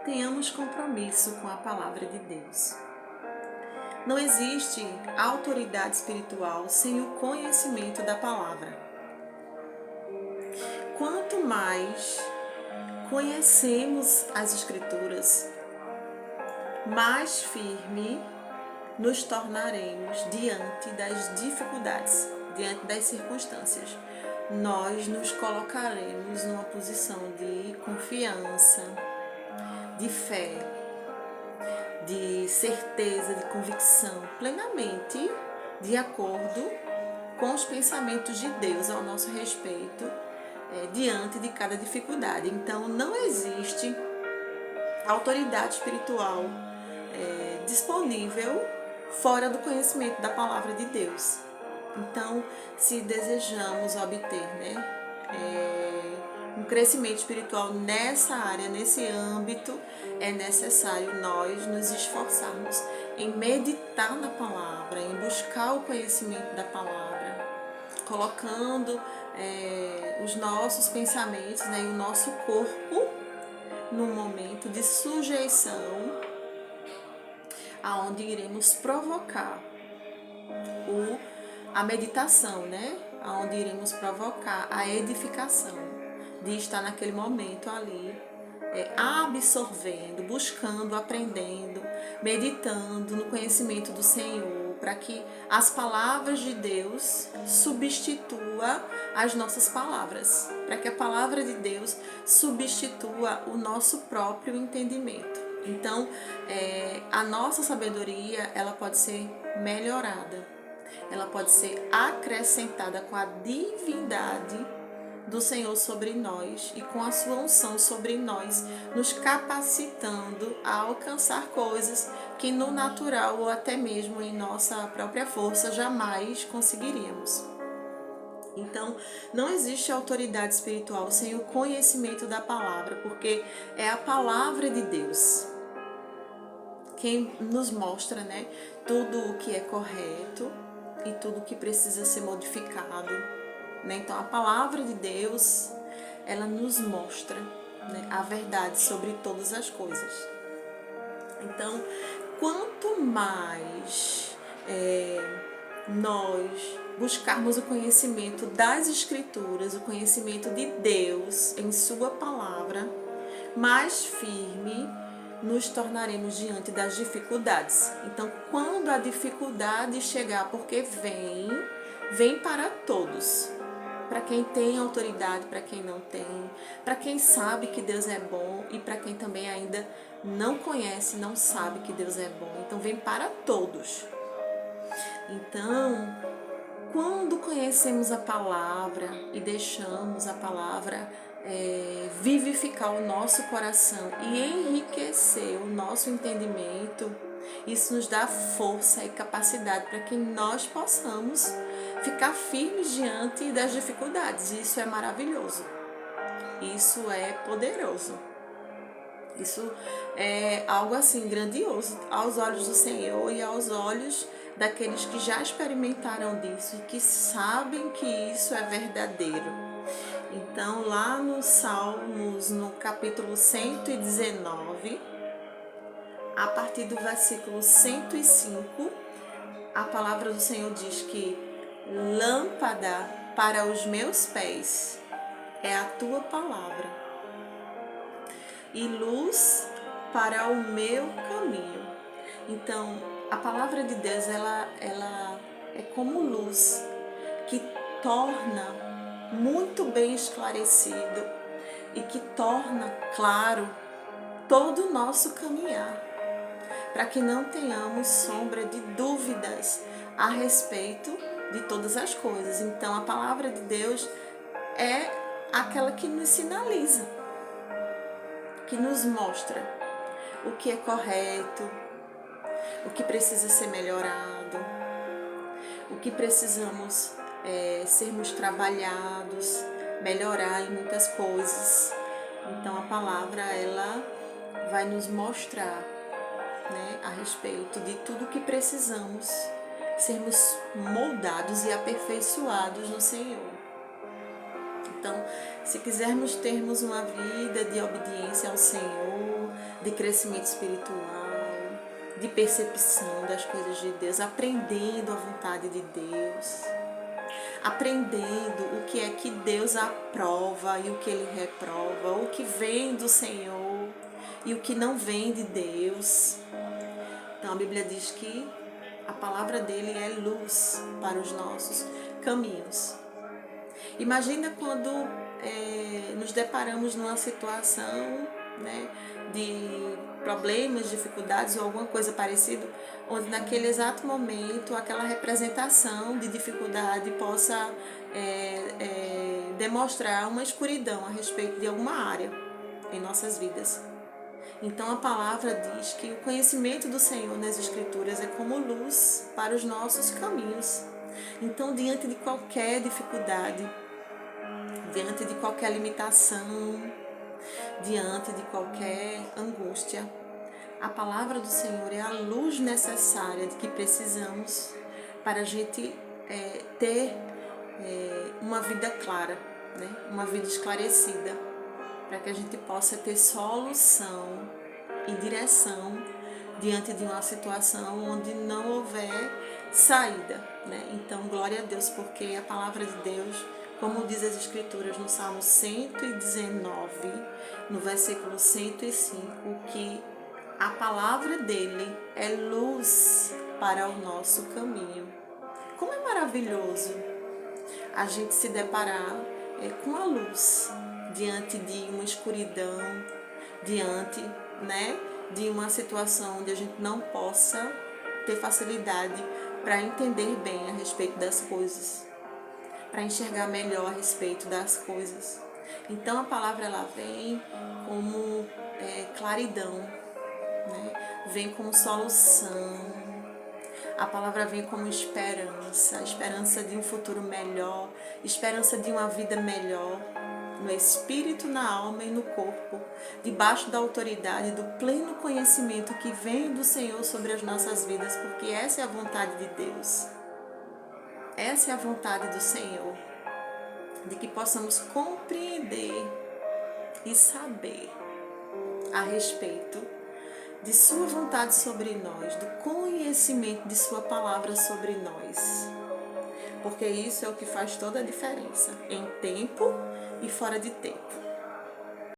Tenhamos compromisso com a palavra de Deus. Não existe autoridade espiritual sem o conhecimento da palavra. Quanto mais conhecemos as Escrituras, mais firme nos tornaremos diante das dificuldades, diante das circunstâncias. Nós nos colocaremos numa posição de confiança, de fé, de certeza, de convicção, plenamente de acordo com os pensamentos de Deus ao nosso respeito, diante de cada dificuldade. Então, não existe autoridade espiritual disponível fora do conhecimento da palavra de Deus. Então, se desejamos obter um crescimento espiritual nessa área, nesse âmbito, é necessário nós nos esforçarmos em meditar na palavra, em buscar o conhecimento da palavra, colocando os nossos pensamentos e o nosso corpo num momento de sujeição, aonde iremos provocar a meditação, aonde iremos provocar a edificação, de estar naquele momento ali, absorvendo, buscando, aprendendo, meditando no conhecimento do Senhor, para que as palavras de Deus substitua as nossas palavras, para que a palavra de Deus substitua o nosso próprio entendimento. Então, a nossa sabedoria, ela pode ser melhorada, ela pode ser acrescentada com a divindade do Senhor sobre nós e com a sua unção sobre nós, nos capacitando a alcançar coisas que no natural ou até mesmo em nossa própria força jamais conseguiríamos. Então, não existe autoridade espiritual sem o conhecimento da palavra, porque é a palavra de Deus quem nos mostra, tudo o que é correto e tudo o que precisa ser modificado. Então, a palavra de Deus, ela nos mostra a verdade sobre todas as coisas. Então, quanto mais nós buscarmos o conhecimento das Escrituras, o conhecimento de Deus em Sua palavra, mais firme nos tornaremos diante das dificuldades. Então, quando a dificuldade chegar, porque vem para todos, para quem tem autoridade, para quem não tem, para quem sabe que Deus é bom e para quem também ainda não conhece, não sabe que Deus é bom. Então, vem para todos. Então, quando conhecemos a palavra e deixamos a palavra vivificar o nosso coração e enriquecer o nosso entendimento, isso nos dá força e capacidade para que nós possamos ficar firmes diante das dificuldades. Isso é maravilhoso, isso é poderoso, isso é algo assim grandioso aos olhos do Senhor e aos olhos daqueles que já experimentaram disso e que sabem que isso é verdadeiro. Então, lá no Salmos, no capítulo 119, a partir do versículo 105, a palavra do Senhor diz que lâmpada para os meus pés é a tua palavra e luz para o meu caminho. Então, a palavra de Deus, ela é como luz que torna muito bem esclarecido e que torna claro todo o nosso caminhar, para que não tenhamos sombra de dúvidas a respeito de todas as coisas. Então, a palavra de Deus é aquela que nos sinaliza, que nos mostra o que é correto, o que precisa ser melhorado, o que precisamos sermos trabalhados, melhorar em muitas coisas. Então, a palavra, ela vai nos mostrar a respeito de tudo que precisamos sermos moldados e aperfeiçoados no Senhor. Então, se quisermos termos uma vida de obediência ao Senhor, de crescimento espiritual, de percepção das coisas de Deus, aprendendo a vontade de Deus, aprendendo o que é que Deus aprova e o que Ele reprova, o que vem do Senhor e o que não vem de Deus. Então a Bíblia diz que a palavra dele é luz para os nossos caminhos. Imagina quando nos deparamos numa situação, né, de problemas, dificuldades ou alguma coisa parecida, onde naquele exato momento aquela representação de dificuldade possa demonstrar uma escuridão a respeito de alguma área em nossas vidas. Então a palavra diz que o conhecimento do Senhor nas Escrituras é como luz para os nossos caminhos. Então, diante de qualquer dificuldade, diante de qualquer limitação, diante de qualquer angústia, a palavra do Senhor é a luz necessária de que precisamos para a gente ter uma vida clara, né? Uma vida esclarecida, para que a gente possa ter solução e direção diante de uma situação onde não houver saída, né? Então, glória a Deus, porque a palavra de Deus, como diz as Escrituras no Salmo 119, no versículo 105, que a palavra dele é luz para o nosso caminho. Como é maravilhoso a gente se deparar com a luz diante de uma escuridão, diante, né, de uma situação onde a gente não possa ter facilidade para entender bem a respeito das coisas, para enxergar melhor a respeito das coisas. Então a palavra ela vem como claridão, né? Vem como solução. A palavra vem como esperança, esperança de um futuro melhor, esperança de uma vida melhor, no espírito, na alma e no corpo, debaixo da autoridade do pleno conhecimento que vem do Senhor sobre as nossas vidas, porque essa é a vontade de Deus. Essa é a vontade do Senhor, de que possamos compreender e saber a respeito de sua vontade sobre nós, do conhecimento de sua palavra sobre nós. Porque isso é o que faz toda a diferença, em tempo e fora de tempo.